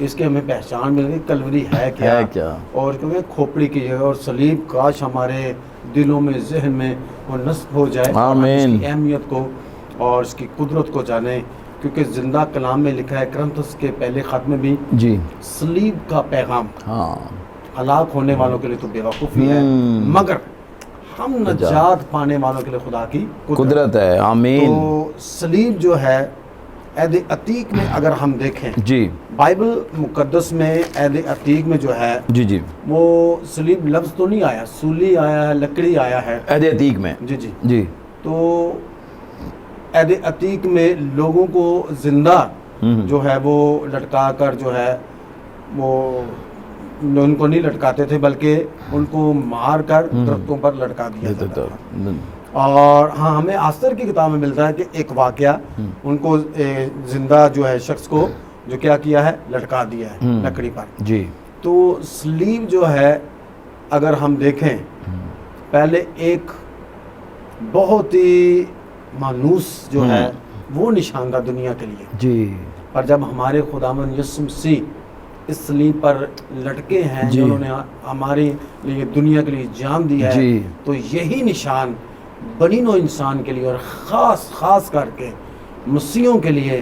اس کے ہمیں پہچان مل گئی کلوری ہے کیا اور کیونکہ کھوپڑی کی جگہ اور صلیب کاش ہمارے دلوں میں ذہن میں وہ نصب ہو جائے اور اس کی اہمیت کو اور اس کی قدرت کو جانیں، کیونکہ زندہ کلام میں لکھا ہے کرنتھس کے پہلے خط میں بھی صلیب کا پیغام ہلاک ہونے والوں کے لیے تو بے وقوفی ہے، مگر ہم نجات پانے والوں کے لیے خدا کی قدرت ہے۔ آمین۔ تو صلیب جو ہے عہد عتیق میں اگر ہم دیکھیں بائبل مقدس میں عہد عتیق میں جو ہے وہ صلیب لفظ تو نہیں آیا، سولی آیا ہے، لکڑی آیا ہے عہد عتیق میں۔ جی تو عہد عتیق میں لوگوں کو زندہ جو ہے وہ لٹکا کر جو ہے وہ ان کو نہیں لٹکاتے تھے بلکہ ان کو مار کر درختوں پر لٹکا دیا جاتا تھا۔ اور ہاں ہمیں آستر کی کتاب میں ملتا ہے کہ ایک واقعہ ان کو زندہ جو ہے شخص کو جو کیا ہے لٹکا دیا ہے لکڑی پر۔ تو صلیب جو ہے اگر ہم دیکھیں پہلے ایک بہت ہی مانوس جو ہے وہ نشان تھا دنیا کے لیے، پر جب ہمارے خداوند یسوع مسیح اس صلیب پر لٹکے ہیں جنہوں نے ہمارے لیے دنیا کے لیے جان دی ہے، تو یہی نشان بنی نوع انسان کے لیے اور خاص کر کے مسیحوں کے لیے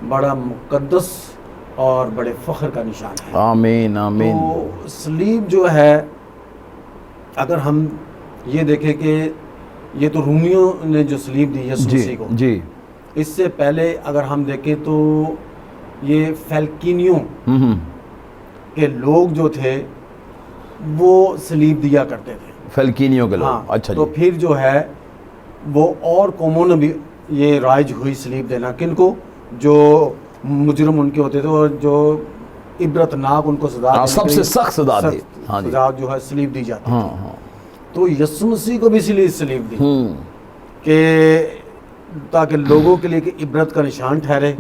بڑا مقدس اور بڑے فخر کا نشان ہے۔ آمین آمین۔ تو صلیب جو ہے اگر ہم یہ دیکھیں کہ یہ تو رومیوں نے جو صلیب دی یسوع مسیح کو، اس سے پہلے اگر ہم دیکھیں تو یہ فیلکینیوں کے لوگ جو تھے وہ صلیب دیا کرتے تھے، فیلکینیوں کے لوگ۔ اچھا تو پھر جو ہے وہ اور قوموں نے بھی یہ رائج ہوئی صلیب دینا، کن کو؟ جو مجرم ان کے ہوتے تھے اور جو عبرتناک ان کو سزا، سب سے سخت سزا جو ہے صلیب دی جاتی تھی۔ تو یسوع مسیح کو بھی اس لیے صلیب دی کہ تاکہ لوگوں کے لیے کہ عبرت کا نشان ٹھہرے،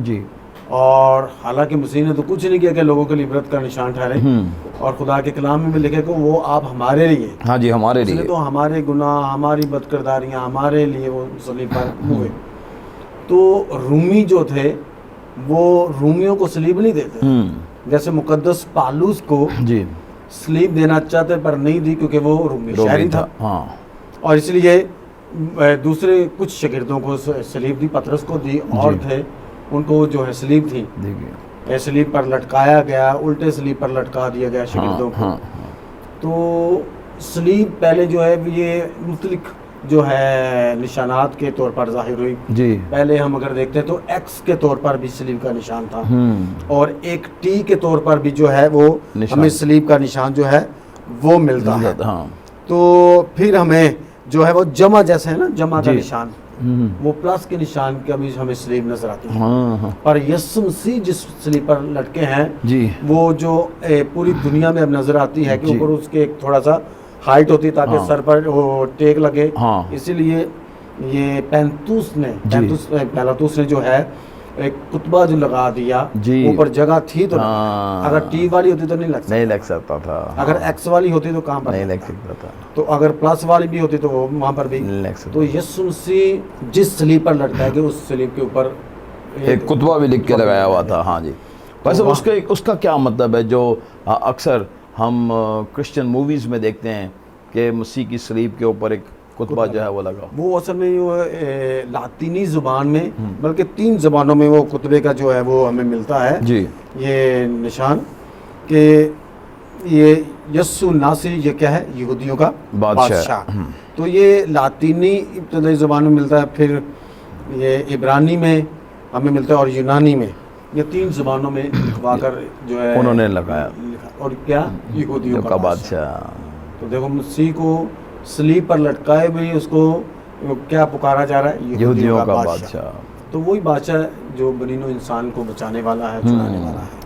اور حالانکہ مسیح نے تو کچھ نہیں کیا کہ لوگوں کے لیے عبرت کا نشان ٹھہرے، اور خدا کے کلام میں بھی لکھے کہ وہ آپ ہمارے لیے، ہمارے لیے تو ہمارے گناہ، ہماری بدکرداریاں ہمارے لیے وہ صلیب پر ہوئے۔ تو رومی جو تھے وہ رومیوں کو صلیب نہیں دیتے، جیسے مقدس پالوس کو صلیب دینا چاہتے پر نہیں دی کیونکہ وہ رومی شہری تھا، اور اس لیے دوسرے کچھ شاگردوں کو صلیب دی، پطرس کو دی، اور تھے ان کو جو ہے صلیب تھی، صلیب پر لٹکایا گیا، الٹے صلیب پر لٹکا دیا گیا شاگردوں کو۔ تو صلیب پہلے جو ہے یہ مختلف جو ہے نشانات کے طور پر ظاہر ہوئی۔ پہلے ہم اگر دیکھتے ہیں تو ایکس کے طور پر بھی صلیب کا نشان تھا، اور ایک ٹی کے طور پر بھی جو ہے وہ ہمیں صلیب کا نشان جو ہے وہ ملتا ہے۔ تو پھر ہمیں جو ہے وہ جمع جیسے ہے نا، جمع کا نشان، وہ پلس کے نشان کا بھی ہمیں صلیب نظر آتی ہے، پر یسوع مسیح جس صلیب پر لٹکے ہیں وہ جو پوری دنیا میں اب نظر آتی ہے کہ اوپر اس کے ایک تھوڑا سا ہائٹ ہوتی تاکہ سر پر وہ ٹیک لگے، اسی لیے یہ پیلاطوس نے جو ہے ایک کتبہ جو لگا دیا، اوپر جگہ تھی تو اگر ٹی والی ہوتی تو نہیں لگ سکتا تھا، اگر ایکس والی ہوتی تو کہاں پر نہیں لگ سکتا تھا، تو اگر پلس والی بھی ہوتی تو وہاں پر بھی نہیں لگ سکتا۔ تو یسوع مسیح جس صلیب پر لٹکا ہے کہ اس صلیب کے اوپر ایک کتبہ بھی لکھ کے لگایا ہوا تھا۔ ویسے اس کا کیا مطلب ہے جو اکثر ہم کرسچن موویز میں دیکھتے ہیں کہ مسیح کی صلیب کے اوپر ایک کتبہ جو ہے وہ لگا، وہ اصل میں لاطینی زبان میں بلکہ 3 زبانوں میں وہ کتبے کا جو ہے وہ ہمیں ملتا ہے یہ نشان، کہ یہ یسوع ناصری یہ کیا ہے؟ یہودیوں کا بادشاہ۔ تو یہ لاطینی ابتدائی زبان میں ملتا ہے، پھر یہ عبرانی میں ہمیں ملتا ہے اور یونانی میں، یہ 3 زبانوں میں لکھوا کر جو ہے انہوں نے لگایا، اور کیا؟ یہودیوں کا بادشاہ۔ تو دیکھو مسیح کو صلیب پر لٹکائے ہوئے اس کو کیا پکارا جا رہا ہے؟ یہودیوں کا بادشاہ۔ تو وہی بادشاہ جو بنی نوع انسان کو بچانے والا ہے، چھڑانے والا ہے۔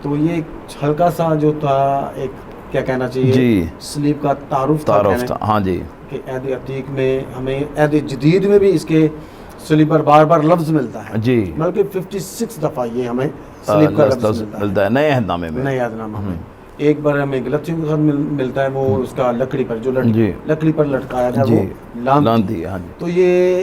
تو یہ ایک ہلکا سا جو تھا ایک کیا کہنا چاہیے صلیب کا تعارف تھا کہ عہد عتیق میں ہمیں، عہد جدید میں بھی اس کے صلیب پر بار بار لفظ ملتا ہے، بلکہ 56 دفعہ یہ ہمیں صلیب کا لفظ ملتا ہے نئے عہد نامے میں۔ ایک بار ہمیں غلطیوں کا خط ملتا ہے، وہ اس کا لکڑی پر جو لکڑی پر لٹکایا تھا وہ لان دی۔ تو یہ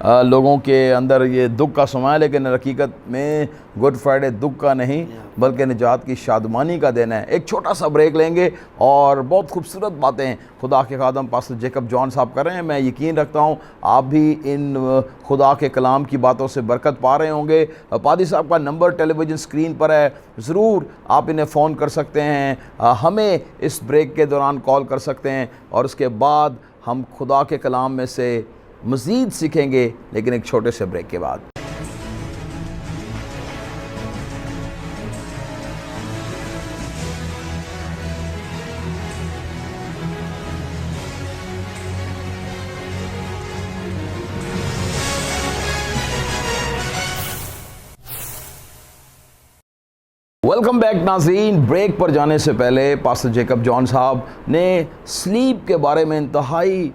لوگوں کے اندر یہ دکھ کا سما ہے، لیکن حقیقت میں گڈ فرائیڈے دکھ کا نہیں بلکہ نجات کی شادمانی کا دن ہے۔ ایک چھوٹا سا بریک لیں گے اور بہت خوبصورت باتیں خدا کے خادم پاسٹر جیکب جان صاحب کر رہے ہیں۔ میں یقین رکھتا ہوں آپ بھی ان خدا کے کلام کی باتوں سے برکت پا رہے ہوں گے۔ پادری صاحب کا نمبر ٹیلی ویژن اسکرین پر ہے، ضرور آپ انہیں فون کر سکتے ہیں، ہمیں اس بریک کے دوران کال کر سکتے ہیں، اور اس کے بعد ہم خدا کے کلام میں سے مزید سیکھیں گے، لیکن ایک چھوٹے سے بریک کے بعد۔ ویلکم بیک ناظرین۔ بریک پر جانے سے پہلے پاسٹر جیکب جان صاحب نے سلیپ کے بارے میں انتہائی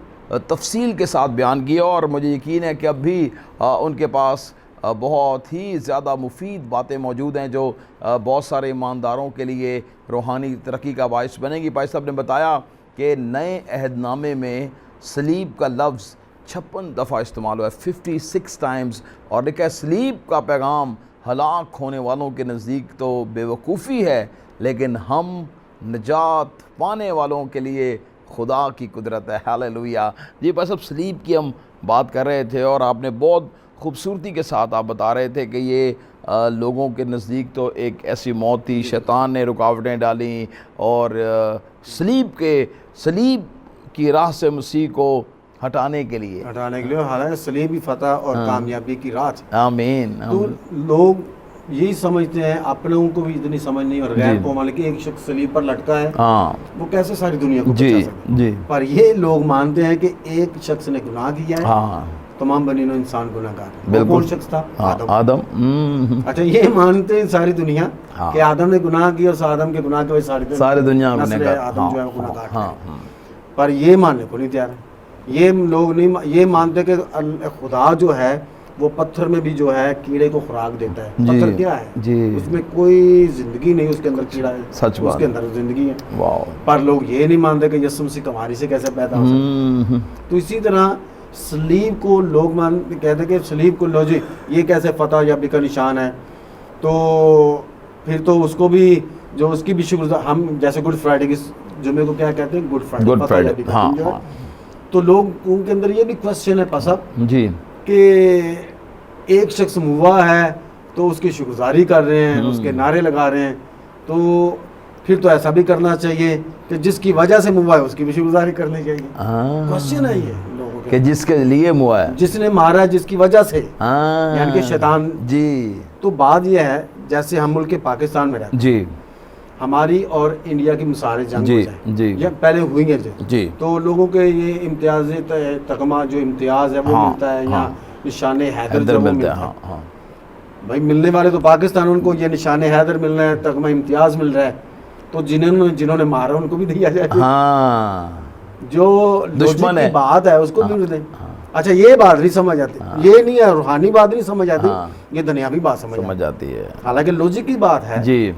تفصیل کے ساتھ بیان کیا، اور مجھے یقین ہے کہ اب بھی ان کے پاس بہت ہی زیادہ مفید باتیں موجود ہیں جو بہت سارے ایمانداروں کے لیے روحانی ترقی کا باعث بنے گی۔ پاسٹر صاحب نے بتایا کہ نئے عہد نامے میں سلیب کا لفظ 56 دفعہ استعمال ہوا ہے، 56 ٹائمز، اور لکھا ہے سلیب کا پیغام ہلاک ہونے والوں کے نزدیک تو بے وقوفی ہے، لیکن ہم نجات پانے والوں کے لیے خدا کی قدرت ہے۔ ہاللیلویہ۔ جی بس اب سلیب کی ہم بات کر رہے تھے، اور آپ نے بہت خوبصورتی کے ساتھ آپ بتا رہے تھے کہ یہ لوگوں کے نزدیک تو ایک ایسی موت تھی، شیطان نے رکاوٹیں ڈالیں، اور سلیب کی راہ سے مسیح کو ہٹانے کے لیے حالانکہ صلیب ہی فتح اور کامیابی کی راہ ہے۔ آمین۔ تو لوگ یہی سمجھتے ہیں، اپنوں کو بھی اتنی سمجھ نہیں، اور غیر قوم والے کہ ایک شخص صلیب پر لٹکا ہے وہ کیسے ساری دنیا کو بچا سکتا ہے۔ پر یہ لوگ مانتے ہیں کہ ایک شخص نے گناہ کیا ہے، تمام بنی نوع انسان گناہ گار ہیں۔ وہ کون شخص تھا؟ آدم۔ اچھا، یہ مانتے ہیں ساری دنیا کہ آدم نے گناہ کیا، اور آدم کے گناہ کی وجہ سے ساری دنیا نسل آدم جو ہے گناہ گار ہے، پر یہ ماننے کو نہیں تیار ہے۔ یہ لوگ نہیں یہ مانتے کہ خدا جو ہے وہ پتھر میں بھی جو ہے کیڑے کو خوراک دیتا ہے۔ پتھر کیا ہے؟ اس میں کوئی زندگی نہیں، اس کے اندر کیڑا ہے، اس کے اندر زندگی ہے۔ پر لوگ یہ نہیں مانتے کہ یسوع مسیح کماری سے کیسے پیدا ہو سکتا ہے۔ تو اسی طرح سلیب کو لوگ کہتے ہیں کہ سلیب کو لو جی یہ کیسے فتح یابی کا نشان ہے، تو پھر تو اس کو بھی جو اس کی بھی شکر ہم جیسے گڈ فرائیڈے کی جمعے کو کیا کہتے ہیں؟ Good Friday. تو لوگ ان کے اندر یہ بھی کوشچن ہے پسب جی کہ ایک شخص ہوا ہے تو اس کی شکرگزاری کر رہے ہیں، اس کے نعرے لگا رہے ہیں، تو پھر تو ایسا بھی کرنا چاہیے کہ جس کی وجہ سے ہوا ہے اس کی بھی شکرگزاری کرنی چاہیے۔ کوشچن ہے یہ لوگوں کے، کہ جس کے لیے ہوا ہے، جس نے مارا ہے، جس کی وجہ سے، یعنی کہ شیطان۔ جی تو بات یہ ہے جیسے ہم ملک پاکستان میں رہتے ہیں، جی ہماری اور انڈیا کی مثالیں جنگ ہو جائیں یا پہلے ہوئی ہیں جی، تو لوگوں کے یہ امتیاز تقمہ جو امتیاز ہے وہ ملتا ہے، یا نشان حیدر جو ملتا ہے۔ بھائی ملنے والے تو پاکستان، ان کو یہ نشان حیدر مل رہا ہے، تقمہ امتیاز مل رہا ہے، تو جنہوں نے مارا ان کو بھی دیا جائے، جو دشمن کی بات ہے اس کو بھی دیں۔ اچھا، یہ بات نہیں سمجھ آتی، یہ نہیں ہے روحانی بات نہیں سمجھ آتی، یہ دنیاوی بات سمجھ آتی ہے، حالانکہ لوجک کی بات ہے جی۔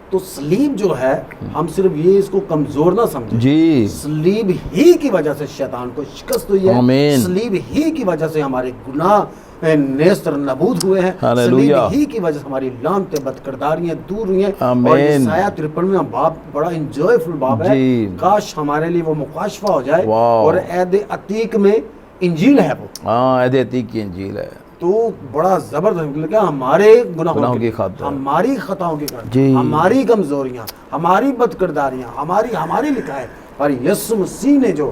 تو سلیب جو ہے ہم صرف یہ اس کو کمزور نہ سمجھیں جی، سلیب ہی کی وجہ سے شیطان کو شکست ہوئی ہے، سلیب ہی کی وجہ سے ہمارے گناہ نیست اور نابود ہوئے ہیں، سلیب ہی کی وجہ سے ہماری لعنتیں بد کرداریاں دور ہوئی ہیں۔ اور یسایہ 53واں باب بڑا انجوائے فل باب ہے، کاش ہمارے لیے وہ مکاشفہ ہو جائے۔ اور عہد عتیق میں انجیل ہے، وہ عہد عتیق کی انجیل ہے، تو بڑا زبردست لگا، ہمارے گناہوں کی خاطر، ہماری خطاؤں کی خاطر، ہماری کمزوریاں، ہماری بد کرداریاں، ہماری لکھا ہے، اور یسوع مسیح نے جو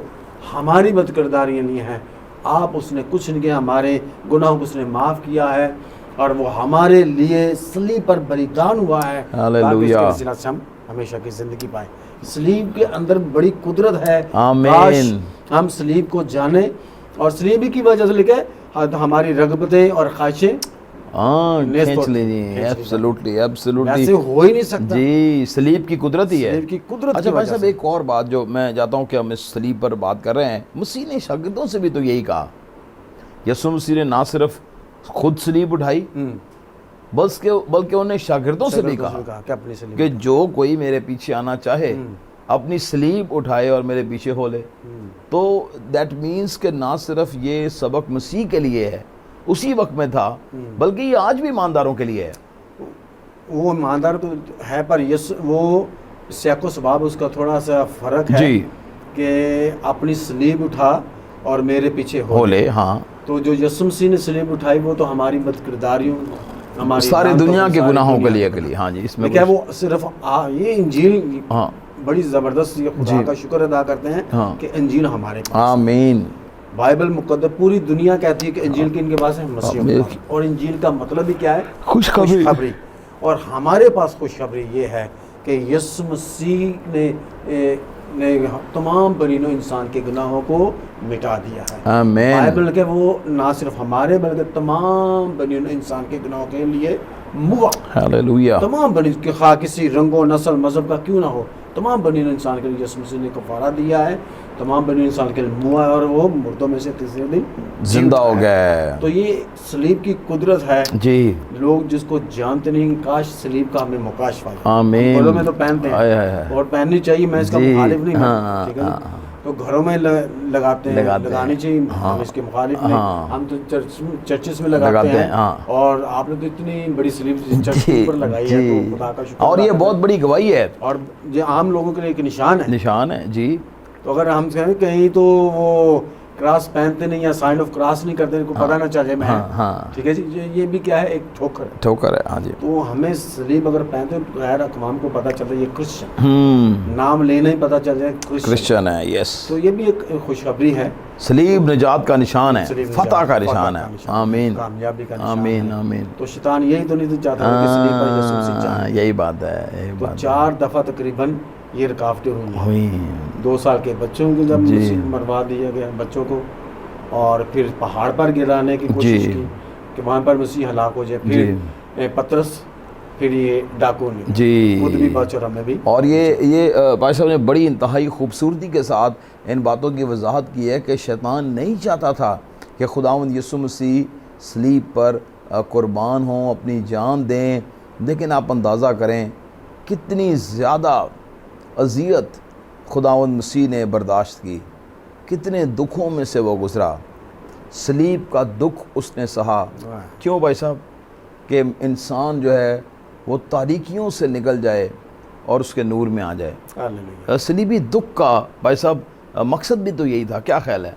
ہماری بد کرداریاں لی ہیں، آپ اس نے کچھ نہیں کیا، ہمارے گناہوں کو اس نے معاف کیا ہے، اور وہ ہمارے لیے صلیب پر بلیدان ہوا ہے، تاکہ اس کے وسیلہ سے ہم ہمیشہ کی زندگی پائیں۔ صلیب کے اندر بڑی قدرت ہے، کاش ہم صلیب کو جانیں، اور صلیب کی وجہ سے لکھے ہماری رغبتیں اور خواہشیں کھینچ لینی، ایبسولوٹلی ایسے ہو ہی نہیں سکتا جی، صلیب کی قدرت ہی ہے، صلیب کی قدرت۔ اچھا بھائی صاحب، ایک اور بات جو میں چاہتا ہوں کہ ہم اس صلیب پر بات کر رہے ہیں، مسیح نے شاگردوں سے بھی تو یہی کہا، یسوع مسیح نے نہ صرف خود صلیب اٹھائی بلکہ انہیں شاگردوں سے بھی کہا کہ جو کوئی میرے پیچھے آنا چاہے اپنی سلیب اٹھائے اور میرے پیچھے ہو لے. تو دیٹ مینس کہ نہ صرف یہ سبق مسیح کے لیے ہے اسی وقت میں تھا, بلکہ یہ آج بھی ایمانداروں کے لیے ہے. وہ ایماندار تو ہے, پر وہ سیاق و سباب اس کا تھوڑا سا فرق ہے جی کہ اپنی سلیب اٹھا اور میرے پیچھے ہو لے. ہاں, تو جو یسوع مسیح نے سلیب اٹھائی وہ تو ہماری بد کرداریوں, ہماری ساری دنیا کے گناہوں کے لیے. ہاں جی, اس میں کیا وہ صرف یہ انجیل ہاں بڑی زبردست, یہ خدا کا شکر ادا کرتے ہیں کہ انجیل ہمارے پاس. آمین. بائبل مقدس پوری دنیا کہتی ہے کہ انجیل کی ان کے پاس ہے, مسیح کے پاس. اور انجیل کا مطلب ہی کیا ہے؟ خوشخبری. اور ہمارے پاس خوشخبری یہ ہے کہ یسوع مسیح نے تمام بنی نوع انسان کے گناہوں کو مٹا دیا ہے. آمین. بائبل کہ وہ نہ صرف ہمارے بلکہ تمام بنی نوع انسان کے گناہوں کے لیے موا. ہاللویہ. تمام بنی کہ خواہ کسی رنگ و نسل مذہب کا کیوں نہ ہو, تمام بنی نوع انسان کے لیے یسوع مسیح نے کفارہ دیا ہے. تمام بنی انسان کے لیے موا ہے, اور وہ مردوں میں سے تیسرے دن زندہ ہو گیا ہے. تو یہ سلیب کی قدرت ہے. جی, لوگ جس کو جانتے نہیں, کاش سلیب کا ہمیں مکاشفہ ہے. آمین. گھروں میں تو پہنتے ہیں اور پہننی چاہیے, میں اس کا مخالف نہیں ہوں, ٹھیک ہے, تو گھروں میں لگاتے ہیں, لگانی چاہیے, ہم اس کے مخالف نہیں. ہم تو چرچز میں لگاتے ہیں, اور آپ نے تو اتنی بڑی سلیب چرچ کے اوپر لگائی ہے, تو خدا کا شکر. اور یہ بہت بڑی گواہی ہے, اور یہ عام لوگوں کے لیے ایک نشان ہے. نشان ہے. جی, تو اگر ہم کہیں تو وہ کراس پہنتے نہیں یا سائن آف کراس نہیں کرتے, ان کو پتہ نہ چلے میں, ٹھیک ہے جی, یہ بھی کیا ہے, ایک ٹھوکر ہے. ٹھوکر ہے. ہاں جی. تو ہمیں سلیب اگر پہنتے تو غیر اقوام کو پتہ چلتا ہے یہ کرسچن, نام لینا ہی پتہ چل جائے کرسچن ہے. یس, تو یہ بھی ایک خوشخبری ہے. سلیب نجات کا نشان ہے, فتح کا نشان ہے. آمین. کامیابی کا نشان. آمین. آمین. تو شیطان یہی تو نہیں چاہتا کہ سلیب پر یسوع مسیح جائے. یہی بات ہے. تو 4 دفعہ تقریباً یہ رکاوٹیں ہوئی. 2 سال کے بچوں کو جب مروا دیا گیا بچوں کو, اور پھر پہاڑ پر گرانے کی کوشش کی کہ وہاں پر مسیح ہلاک ہو جائے. پھر پترس, پھر یہ ڈاکو نے, خود بھی بچ اور ہمیں بھی. اور یہ بھائی صاحب نے بڑی انتہائی خوبصورتی کے ساتھ ان باتوں کی وضاحت کی ہے کہ شیطان نہیں چاہتا تھا کہ خداوند یسوع مسیح صلیب پر قربان ہوں, اپنی جان دیں. لیکن آپ اندازہ کریں کتنی زیادہ اذیت خداوند مسیح نے برداشت کی, کتنے دکھوں میں سے وہ گزرا. صلیب کا دکھ اس نے سہا. کیوں بھائی صاحب؟ کہ انسان جو ہے وہ تاریکیوں سے نکل جائے اور اس کے نور میں آ جائے. صلیبی دکھ کا بھائی صاحب مقصد بھی تو یہی تھا. کیا خیال ہے؟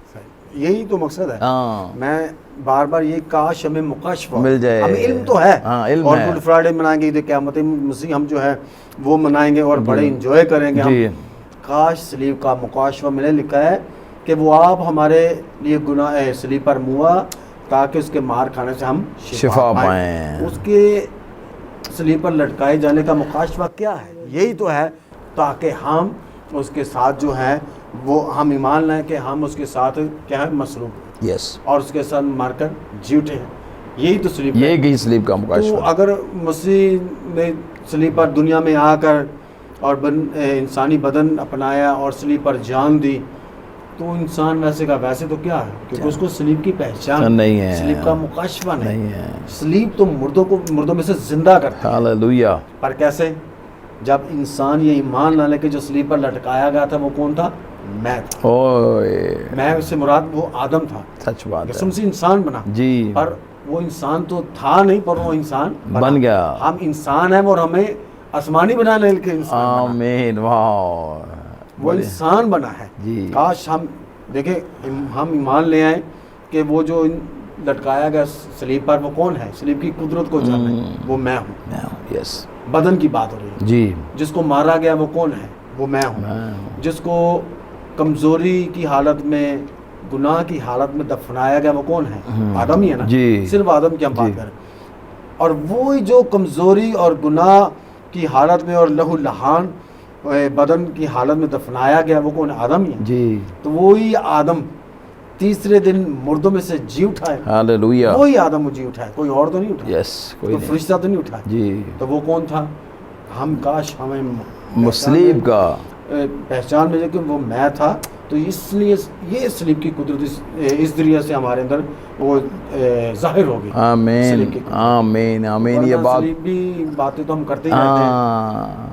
یہی تو مقصد ہے. میں بار بار یہ کاش ہمیں مکاشفہ مل جائے. ہمیں علم تو ہے, علم اور ہے. گڈ فرائیڈے منائیں گے, قیامت مسیح ہم جو ہے وہ منائیں گے اور بڑے انجوائے کریں گے ہم. کاش سلیب کا مکاشفہ ملے. لکھا ہے کہ وہ آپ ہمارے لیے گناہ سلیب پر موا تاکہ اس کے مار کھانے سے ہم شفا پائیں. اس کے سلیب پر لٹکائے جانے کا مکاشفہ کیا ہے؟ یہی تو ہے تاکہ ہم اس کے ساتھ جو ہے وہ ہم ایمان لائیں کہ ہم اس کے ساتھ کیا ہے مصلوب, اور اس کے ساتھ مار کر جی اٹھے ہیں. یہی تو سلیب, یہی سلیب کا مکاشفہ. تو اگر مسیح نے سلیب پر دنیا میں آ کر اور انسانی بدن اپنایا اور سلیب پر جان دی, تو انسان ویسے کا ویسے تو کیا ہے, کیونکہ اس کو سلیب کی پہچان نہیں ہے, سلیب کا مکاشفہ نہیں ہے. سلیب تو مردوں میں سے زندہ کرتا ہے. ہاللویہ. پر کیسے؟ جب انسان یہ ایمان نہ لے کہ جو سلیب پر لٹکایا گیا تھا وہ کون تھا؟ میں تھا. میں سے مراد وہ آدم تھا. سچ بات ہے. یسوع مسیح انسان بنا جی, پر وہ انسان تو تھا نہیں, پر وہ انسان بن گیا. ہم انسان ہیں اور ہمیں آسمانی بنانے کے انسان. آمین. واو, وہ انسان بنا ہے جی. کاش ہم دیکھیں, ہم ایمان لے آئیں کہ وہ جو لٹکایا گیا سلیب پر وہ کون ہے, سلیب کی قدرت کو جانیں, وہ میں ہوں. یس, بدن کی بات ہو رہی ہے جی. جس کو مارا گیا وہ کون ہے, وہ میں ہوں. جس کو کمزوری کی حالت میں, گناہ کی حالت میں دفنایا گیا وہ کون ہے, آدم ہی ہے نا جی. صرف آدم کی ہم بات کریں. اور وہی جو کمزوری اور گناہ کی حالت میں اور لہو لہان بدن کی حالت میں دفنایا گیا وہ کون ہے, آدم ہی ہے جی. تو وہی آدم تیسرے دن مردوں میں سے جی اٹھائے. ہاللویہ. وہی آدم جی اٹھائے, کوئی اور تو نہیں اٹھا. یس, کوئی فرشتہ تو نہیں اٹھا جی. تو وہ کون تھا؟ ہم کاش ہمیں مصلیب کا پہچان ملے کہ وہ میں تھا. تو اس لیے یہ سلیب کی قدرت اس ذریعے سے ہمارے اندر وہ ظاہر ہوگی. آمین. آمین. آمین. یہ بات بھی باتیں تو ہم کرتے ہی رہتے ہیں.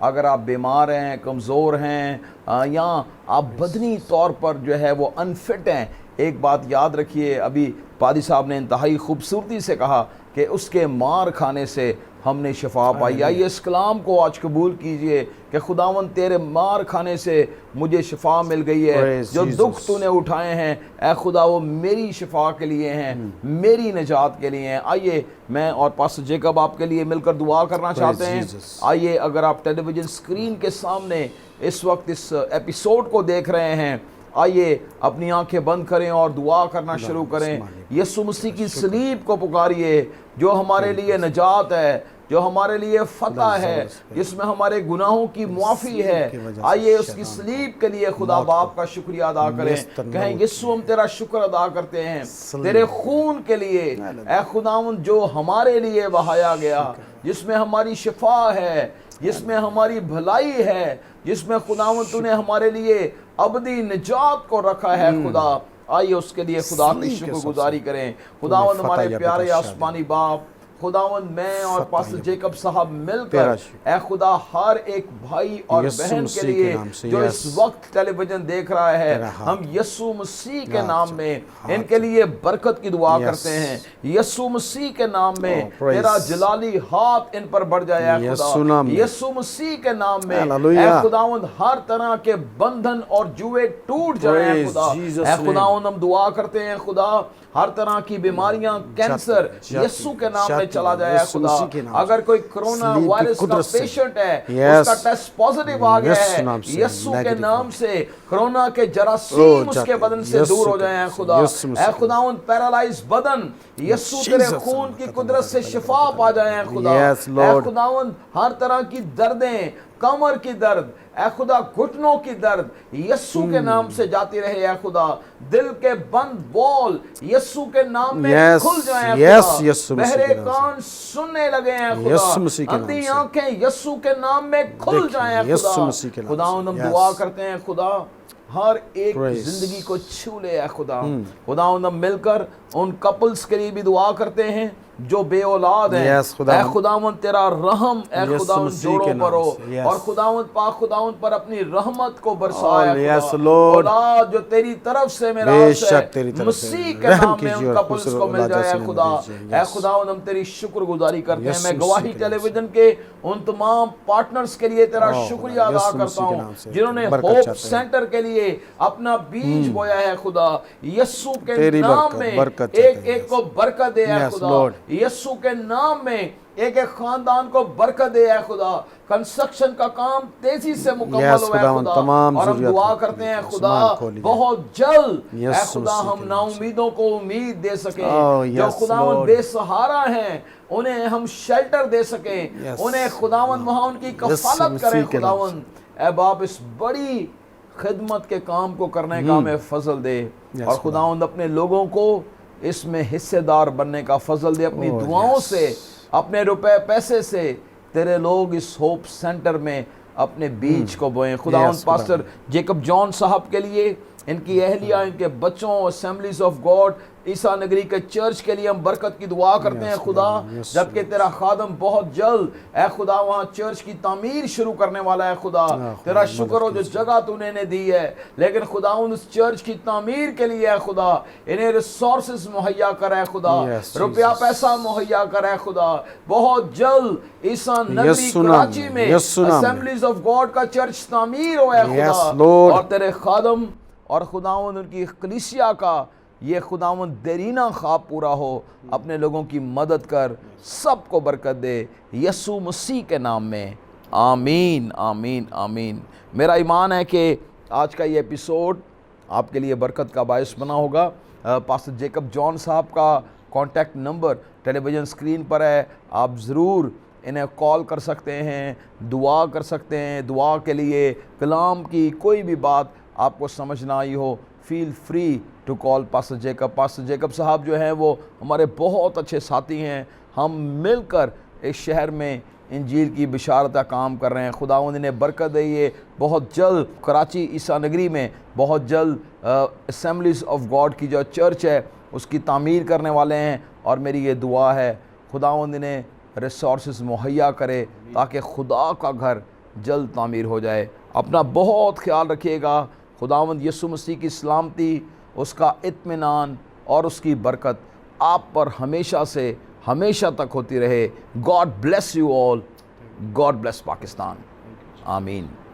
اگر آپ بیمار ہیں، کمزور ہیں یا آپ بدنی طور پر جو ہے وہ انفٹ ہیں، ایک بات یاد رکھیے، ابھی پادی صاحب نے انتہائی خوبصورتی سے کہا کہ اس کے مار کھانے سے ہم نے شفا پائی۔ آئیے اس کلام کو آج قبول کیجئے کہ خداوند تیرے مار کھانے سے مجھے شفا مل گئی ہے، جو دکھ تو نے اٹھائے ہیں اے خدا وہ میری شفا کے لیے ہیں، میری نجات کے لیے ہیں۔ آئیے میں اور پاسٹر جیکب آپ کے لیے مل کر دعا کرنا چاہتے ہیں۔ آئیے اگر آپ ٹیلی ویژن اسکرین کے سامنے اس وقت اس ایپیسوڈ کو دیکھ رہے ہیں، آئیے اپنی آنکھیں بند کریں اور دعا کرنا شروع کریں۔ یسوع مسیح کی صلیب کو پکاریے جو ہمارے لیے نجات ہے، جو ہمارے لیے فتح ہے، جس میں ہمارے گناہوں کی معافی ہے۔ آئیے اس کی صلیب کے لیے خدا باپ کا شکریہ ادا کریں، کہیں یسوع ہم تیرا شکر ادا کرتے ہیں تیرے خون کے لیے اے خداوند جو ہمارے لیے بہایا گیا، جس میں ہماری شفا ہے، جس میں ہماری بھلائی ہے، جس میں خداوند تو نے ہمارے لیے ابدی نجات کو رکھا ہے۔ خدا آئیے اس کے لیے خدا کی شکر گزاری کریں۔ خداوند ہمارے پیارے آسمانی باپ، خداوند میں اور پاسٹر جیکب صاحب مل کر اے خدا ہر ایک بھائی اور بہن کے لیے جو اس وقت ٹیلی ویژن دیکھ رہا ہے، ہم یسوع مسیح کے نام میں ان کے لیے برکت کی دعا کرتے ہیں۔ یسوع مسیح کے نام میں تیرا جلالی ہاتھ ان پر بڑھ جائے اے خدا۔ یسوع مسیح کے نام میں اے خداوند ہر طرح کے بندھن اور جوئے ٹوٹ جائیں اے خدا۔ اے خداوند ہم دعا کرتے ہیں خدا ہر طرح کی بیماریاں، کینسر یسوع کے نام میں چلا جائے خدا۔ اگر کوئی کرونا وائرس کا پیشنٹ ہے، اس کا ٹیسٹ پازیٹیو آ گیا ہے، یسوع کے نام سے کرونا کے جراثیم اس کے بدن سے دور ہو جائیں خدا۔ اے خداوند پیرالائز بدن یسوع تیرے خون کی قدرت سے شفا پا جائیں خدا۔ اے خداوند ہر طرح کی دردیں، کمر کی درد اے خدا، گھٹنوں کی درد یسوع کے نام سے جاتی رہے اے خدا۔ دل کے بند بول یسوع کے نام میں کھل جائیں خدا۔ بہرے کان سننے لگے ہیں خدا۔ اندھی آنکھیں یسوع کے نام میں کھل جائیں خدا۔ خداوند ہم دعا کرتے ہیں خدا ہر ایک زندگی کو چھو لے اے خدا۔ خداوند ہم مل کر ان کپلز کے لیے بھی دعا کرتے ہیں جو بے اولاد ہیں۔ اے خداوند تیرا رحم اے خداوند جوڑوں پر ہو، اور خداوند پاک خداوند پر اپنی رحمت کو برسائے خدا۔ اولاد جو تیری طرف سے میرا ہے، مسیح کے نام میں ان کپلز کو مل جائے خدا۔ اے خداوند ہم تیری شکر گزاری کرتے ہیں۔ میں گواہی ٹیلی ویژن کے ان تمام پارٹنرز کے لیے تیرا شکریہ ادا کرتا ہوں جنہوں نے ہوپ سینٹر کے لیے اپنا بیج بویا ہے خدا۔ یسوع کے نام میں ایک ایک کو برکت دے اے خدا۔ یسوع کے نام میں ایک ایک خاندان کو برکت دے اے خدا۔ کنسٹرکشن کا کام تیزی سے مکمل ہو اے خدا، اور ہم دعا کرتے ہیں خدا بہت جلد اے خدا ہم نا امیدوں کو امید دے سکیں، جو خداوند بے سہارا ہیں انہیں ہم شیلٹر دے سکیں، انہیں خداوند وہاں ان کی کفالت کریں خداوند۔ اے باپ اس بڑی خدمت کے کام کو کرنے کا ہمیں فضل دے، اور خداوند اپنے لوگوں کو اس میں حصے دار بننے کا فضل دے۔ اپنی دعاؤں سے، اپنے روپے پیسے سے تیرے لوگ اس ہوپ سینٹر میں اپنے بیج کو بوئیں خداوند۔ پاسٹر جیکب جان صاحب کے لیے، ان کی اہلیہ، ان کے بچوں، اسمبلیز آف گاڈ عیسیٰ نگری کے چرچ کے لیے ہم برکت کی دعا کرتے ہیں خدا، جبکہ تیرا خادم بہت جلد اے خدا وہاں چرچ کی تعمیر شروع کرنے والا ہے خدا۔ تیرا شکر ہو جو جگہ تو نے دی ہے، لیکن خدا اس چرچ کی تعمیر کے لیے اے خدا انہیں ریسورسز مہیا کر اے خدا، روپیہ پیسہ مہیا کر اے خدا۔ بہت جلد عیسیٰ نگری کراچی میں اسمبلیز آف گاڈ کا چرچ تعمیر ہو اے خدا، اور تیرے خادم اور خداوند ان کی کلیسیا کا یہ خداوند دیرینہ خواب پورا ہو۔ اپنے لوگوں کی مدد کر، سب کو برکت دے، یسوع مسیح کے نام میں آمین آمین آمین۔ میرا ایمان ہے کہ آج کا یہ ایپیسوڈ آپ کے لیے برکت کا باعث بنا ہوگا۔ پاسٹر جیکب جان صاحب کا کانٹیکٹ نمبر ٹیلی ویژن اسکرین پر ہے، آپ ضرور انہیں کال کر سکتے ہیں، دعا کر سکتے ہیں۔ دعا کے لیے کلام کی کوئی بھی بات آپ کو سمجھ نہ آئی ہو، feel free to call pastor Jacob. Pastor Jacob صاحب جو ہیں وہ ہمارے بہت اچھے ساتھی ہیں، ہم مل کر اس شہر میں انجیل کی بشارت کا کام کر رہے ہیں۔ خداوند انہیں برکت دے۔ یہ بہت جلد کراچی عیسیٰ نگری میں بہت جلد اسمبلیز آف گاڈ کی جو چرچ ہے اس کی تعمیر کرنے والے ہیں، اور میری یہ دعا ہے خداوند انہیں ریسورسز مہیا کرے تاکہ خدا کا گھر جلد تعمیر ہو جائے۔ اپنا بہت خیال رکھیے گا۔ خداوند یسوع مسیح کی سلامتی، اس کا اطمینان اور اس کی برکت آپ پر ہمیشہ سے ہمیشہ تک ہوتی رہے۔ God bless you all. God bless Pakistan. آمین۔